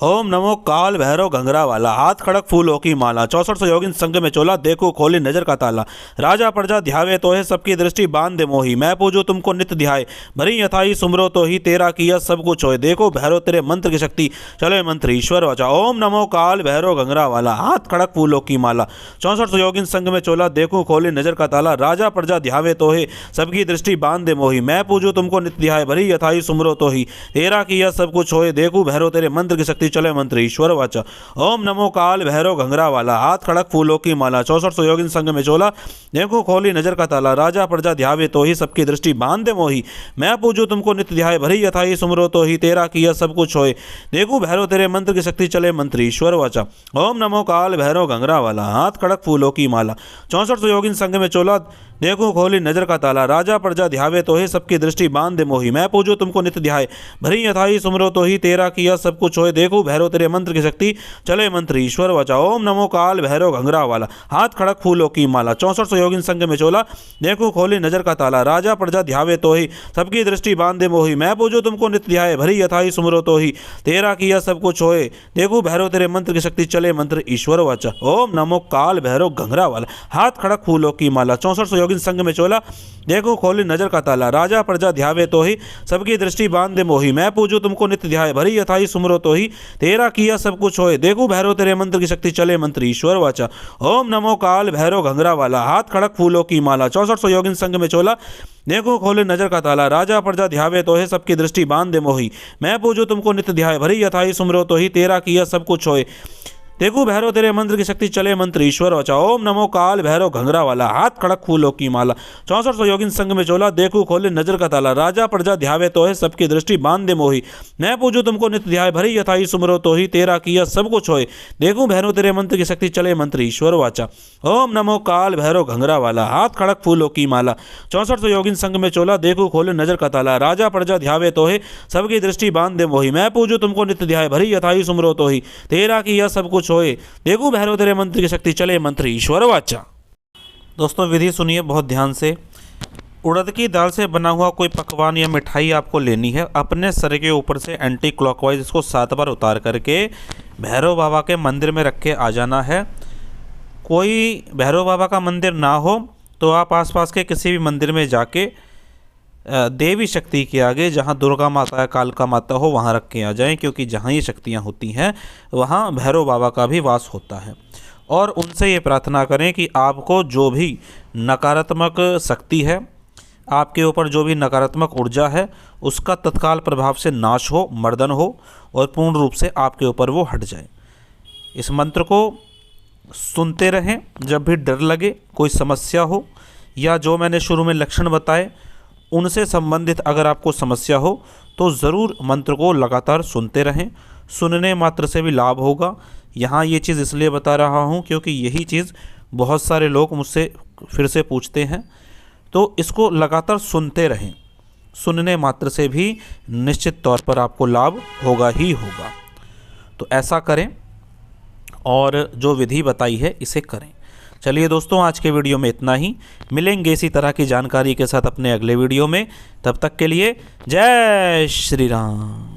ओम नमो काल भैरव घंघरा वाला, हाथ खड़क फूलों की माला। 64 योगिन संग में चोला, देखो खोले नजर का ताला। राजा प्रजा ध्यावे तो है, सबकी दृष्टि बांध दे मोही। मैं पूजो तुमको नित्य ध्याय, भरी यथाई सुमरो तो ही। तेरा किया सब कुछ होए, देखो भैरव तेरे मंत्र की शक्ति चले मंत्र ईश्वर वाचा। ओम नमो काल भैरव घंघरा वाला, हाथ खड़क फूलों की माला। 64 योगिन संग में चोला, देखो खोले नजर का ताला। राजा प्रजा ध्यावे तो है, सबकी दृष्टि बांध दे मोही। मैं पूजो तुमको नित्य ध्याय, भरी यथाई सुमरो तो ही। तेरा किया सब कुछ होए, देखो भैरव तेरे मंत्र की शक्ति चले मंत्र ईश्वर वाचा। ओम नमो काल भैरव घंघरा वाला, हाथ खड़क फूलों की माला। 64 योगिन संग में चोला, देखो खोली नजर का ताला। राजा प्रजा ध्यावे तो ही, सबकी दृष्टि बांध दे मोही। मैं पूजू तुमको नित्य ध्याय, भरी यथाई सुमरो तो ही। तेरा किया सब कुछ होए, देखो भैरव तेरे मंत्र की शक्ति चले मंत्र ईश्वर वाचा। ओम नमो काल भैरव घंघरा वाला, हाथ खड़क फूलों की माला। 64 योगिन संग में चोला, देखो खोली नजर का ताला। राजा प्रजा ध्यावे तो ही, सबकी दृष्टि बांध दे मोही। मैं पूजू तुमको नित्य ध्याय, भरी यथाई सुमरो तो ही। तेरा किया सब कुछ होए, देखो भैरव तेरे मंत्र की शक्ति चले मंत्र ईश्वर वाचा। ओम नमो काल भैरव घंघरा वाला, हाथ खड़क फूलों की माला। 64 योगिन संग में चोला, देखो खोली नजर का ताला। राजा प्रजा ध्यावे तो ही, सबकी दृष्टि बांध दे मोही। मैं पूजू तुमको नित्य ध्याय, भरी यथाई सुमरो तो ही। तेरा किया सब कुछ होए, देखो भैरव तेरे मंत्र की शक्ति चले मंत्र ईश्वर वाचा। ओम नमो काल भैरव घंघरा वाला, हाथ खड़क फूलों की माला। 64 योगिन संग में चोला, देखो खोली नजर का ताला। राजा प्रजा ध्यावे तो ही, सबकी दृष्टि बांध दे मोही। मैं पूजू तुमको नित्य ध्याय, भरी यथाई सुमरो तो ही। तेरा किया सब कुछ होए, देखो भैरव तेरे मंत्र की शक्ति चले मंत्र ईश्वर वाचा। ओम नमो काल भैरव घंघरा वाला, हाथ खड़क फूलों की माला। 64 योगिन संग में चोला, देखो खोले नजर का ताला। राजा प्रजा ध्यावे तो है, सबकी दृष्टि बांध दे मोही। मैं पूजू तुमको नित्य ध्याय, भरी यथाई सुमरो तो ही। तेरा किया सब कुछ होए, देखो भैरव तेरे मंत्र की शक्ति चले मंत्र ईश्वर वाचा। ओम नमो काल भैरव घंघरा वाला, हाथ खड़क फूलों की माला। 64 योगिन संग में चोला, देखो खोले नजर का ताला। राजा प्रजा ध्यावे तो है, सबकी दृष्टि बांध दे मोही। मैं पूजू तुमको नित्य ध्याय, भरी यथाई सुमरो तो ही। तेरा किया सब कुछ होए, देखो भैरव तेरे मंत्र की शक्ति चले मंत्र ईश्वर वाचा। ओम नमो काल भैरव घंघरा वाला, हाथ खड़क फूलों की माला। 64 योगिन संग में चोला, देखो खोले नजर का ताला। राजा प्रजा ध्यावे तो है, सबकी दृष्टि बांध दे मोही। मैं पूजू तुमको नित्य ध्याय, भरी यथाई सुमरो तो ही। तेरा किया सब कुछ होए, देखो भैरव तेरे मंत्र की शक्ति चले मंत्र ईश्वर वाचा। दोस्तों विधि सुनिए बहुत ध्यान से। उड़द की दाल से बना हुआ कोई पकवान या मिठाई आपको लेनी है। अपने सर के ऊपर से एंटी क्लॉकवाइज इसको 7 बार उतार करके भैरव बाबा के मंदिर में रख के आ जाना है। कोई भैरव बाबा का मंदिर ना हो तो आप आसपास के किसी भी मंदिर में जाके देवी शक्ति के आगे, जहाँ दुर्गा माता या कालका माता हो, वहाँ रख के आ जाएं, क्योंकि जहाँ ये शक्तियाँ होती हैं वहाँ भैरव बाबा का भी वास होता है। और उनसे ये प्रार्थना करें कि आपको जो भी नकारात्मक शक्ति है, आपके ऊपर जो भी नकारात्मक ऊर्जा है, उसका तत्काल प्रभाव से नाश हो, मर्दन हो और पूर्ण रूप से आपके ऊपर वो हट जाए। इस मंत्र को सुनते रहें। जब भी डर लगे, कोई समस्या हो या जो मैंने शुरू में लक्षण बताए उनसे संबंधित अगर आपको समस्या हो तो ज़रूर मंत्र को लगातार सुनते रहें। सुनने मात्र से भी लाभ होगा। यहाँ ये चीज़ इसलिए बता रहा हूँ क्योंकि यही चीज़ बहुत सारे लोग मुझसे फिर से पूछते हैं। तो इसको लगातार सुनते रहें। सुनने मात्र से भी निश्चित तौर पर आपको लाभ होगा ही होगा। तो ऐसा करें और जो विधि बताई है इसे करें। चलिए दोस्तों, आज के वीडियो में इतना ही। मिलेंगे इसी तरह की जानकारी के साथ अपने अगले वीडियो में। तब तक के लिए जय श्री राम।